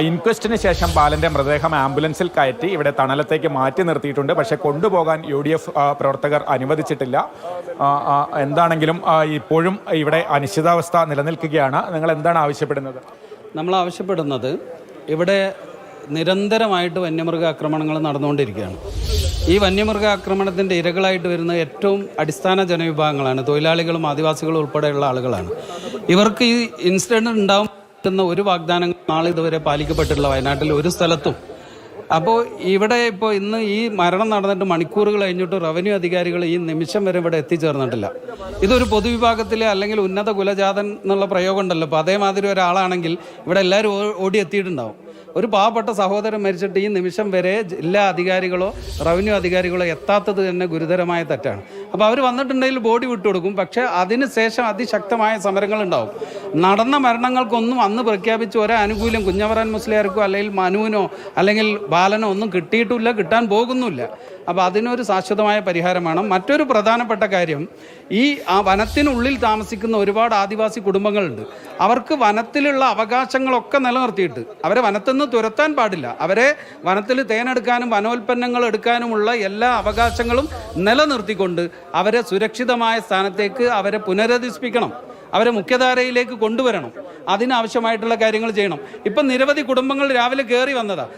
ഇൻക്വസ്റ്റിന് ശേഷം ബാലൻ്റെ മൃതദേഹം ആംബുലൻസിൽ കയറ്റി ഇവിടെ തണലത്തേക്ക് മാറ്റി നിർത്തിയിട്ടുണ്ട്. പക്ഷേ കൊണ്ടുപോകാൻ UDF പ്രവർത്തകർ അനുവദിച്ചിട്ടില്ല. എന്താണെങ്കിലും ഇപ്പോഴും ഇവിടെ അനിശ്ചിതാവസ്ഥ നിലനിൽക്കുകയാണ്. നിങ്ങൾ എന്താണ് ആവശ്യപ്പെടുന്നത്? നമ്മൾ ആവശ്യപ്പെടുന്നത് ഇവിടെ നിരന്തരമായിട്ട് വന്യമൃഗ ആക്രമണങ്ങൾ നടന്നുകൊണ്ടിരിക്കുകയാണ്. ഈ വന്യമൃഗ ആക്രമണത്തിൻ്റെ ഇരകളായിട്ട് വരുന്ന ഏറ്റവും അടിസ്ഥാന ജനവിഭാഗങ്ങളാണ്, തൊഴിലാളികളും ആദിവാസികളും ഉൾപ്പെടെയുള്ള ആളുകളാണ്. ഇവർക്ക് ഈ ഇൻസിഡൻറ്റ് ഉണ്ടാകുന്ന ഒരു വാഗ്ദാനങ്ങൾ നാളെ ഇതുവരെ പാലിക്കപ്പെട്ടിട്ടില്ല വയനാട്ടിൽ ഒരു സ്ഥലത്തും. അപ്പോൾ ഇവിടെ ഇന്ന് ഈ മരണം നടന്നിട്ട് മണിക്കൂറുകൾ കഴിഞ്ഞിട്ട് റവന്യൂ അധികാരികൾ ഈ നിമിഷം വരെ ഇവിടെ എത്തിച്ചേർന്നിട്ടില്ല. ഇതൊരു പൊതുവിഭാഗത്തിലെ അല്ലെങ്കിൽ ഉന്നത കുലജാതൻ എന്നുള്ള പ്രയോഗം ഉണ്ടല്ലോ, അപ്പോൾ അതേമാതിരി ഒരാളാണെങ്കിൽ ഇവിടെ എല്ലാവരും ഓടി എത്തിയിട്ടുണ്ടാവും. ഒരു പാവപ്പെട്ട സഹോദരൻ മരിച്ചിട്ട് ഈ നിമിഷം വരെ ജില്ലാ അധികാരികളോ റവന്യൂ അധികാരികളോ എത്താത്തത് തന്നെ ഗുരുതരമായ തെറ്റാണ്. അപ്പോൾ അവർ വന്നിട്ടുണ്ടെങ്കിൽ ബോഡി വിട്ടുകൊടുക്കും, പക്ഷേ അതിന് ശേഷം അതിശക്തമായ സമരങ്ങളുണ്ടാവും. നടന്ന മരണങ്ങൾക്കൊന്നും അന്ന് പ്രഖ്യാപിച്ച് ഒരാനുകൂല്യം കുഞ്ഞവറാൻ മുസ്ലിയാർക്കോ അല്ലെങ്കിൽ മനുവിനോ അല്ലെങ്കിൽ ബാലനോ ഒന്നും കിട്ടിയിട്ടില്ല, കിട്ടാൻ പോകുന്നില്ല. അപ്പോൾ അതിനൊരു ശാശ്വതമായ പരിഹാരം വേണം. മറ്റൊരു പ്രധാനപ്പെട്ട കാര്യം, ഈ വനത്തിനുള്ളിൽ താമസിക്കുന്ന ഒരുപാട് ആദിവാസി കുടുംബങ്ങളുണ്ട്. അവർക്ക് വനത്തിലുള്ള അവകാശങ്ങളൊക്കെ നിലനിർത്തിയിട്ട് അവരെ വനത്തിൽ നിന്ന് തുരത്താൻ പാടില്ല. അവരെ വനത്തിൽ തേനെടുക്കാനും വനോൽപ്പന്നങ്ങൾ എടുക്കാനുമുള്ള എല്ലാ അവകാശങ്ങളും നിലനിർത്തിക്കൊണ്ട് അവരെ സുരക്ഷിതമായ സ്ഥാനത്തേക്ക് അവരെ പുനരധിവസിപ്പിക്കണം, അവരെ മുഖ്യധാരയിലേക്ക് കൊണ്ടുവരണം. അതിനാവശ്യമായിട്ടുള്ള കാര്യങ്ങൾ ചെയ്യണം. ഇപ്പം നിരവധി കുടുംബങ്ങൾ രാവിലെ കയറി വന്നതാണ്.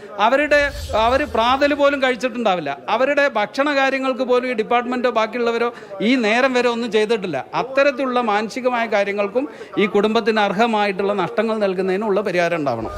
അവർ പ്രാതൽ പോലും കഴിച്ചിട്ടുണ്ടാവില്ല. അവരുടെ ഭക്ഷണ കാര്യങ്ങൾക്ക് പോലും ഈ ഡിപ്പാർട്ട്മെൻറ്റോ ബാക്കിയുള്ളവരോ ഈ നേരം വരെ ഒന്നും ചെയ്തിട്ടില്ല. അത്തരത്തിലുള്ള മാനസികമായ കാര്യങ്ങൾക്കും ഈ കുടുംബത്തിന് അർഹമായിട്ടുള്ള നഷ്ടങ്ങൾ നൽകുന്നതിനുള്ള പരിഹാരം ഉണ്ടാവണം.